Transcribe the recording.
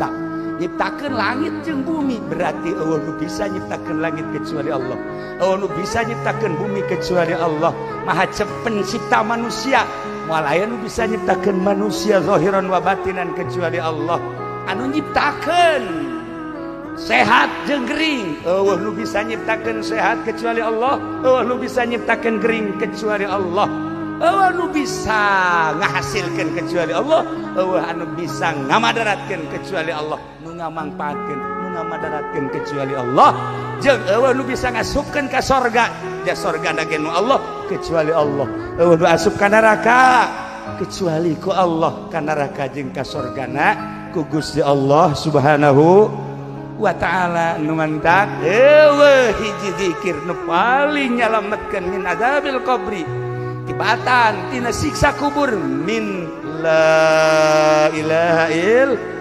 pencipta. Nyiptakeun langit jeung bumi berarti eueuh nu bisa nyiptakeun langit kecuali Allah. Eueuh nu bisa nyiptakeun bumi kecuali Allah. Maha pencipta manusia. Moal aya nu bisa nyiptakeun manusia zahiran wa batinan kecuali Allah. Anu nyiptakeun sehat jeung gering eueuh nu bisa nyiptakeun sehat kecuali Allah. Eueuh nu bisa nyiptakeun gering kecuali Allah. Eueuh nu bisa ngahasilkeun kecuali Allah. Eueuh anu bisa ngamadaratkeun kecuali Allah. Nu ngamangpaatkeun, nu ngamadaratkeun kecuali Allah. Jeung eueuh nu bisa ngasupkeun ka sorga. Da sorgana ge nu Allah kecuali Allah. Eueuh nu asup ka neraka kecuali ku Allah. Ka neraka jeung ka sorgana ku Gusti Allah Subhanahu wa ta'ala. Nu mantak eueuh hiji zikir nu paling nyalametkeun min adzabil qabri, tibatan tina siksa kubur, min la ilaha illallah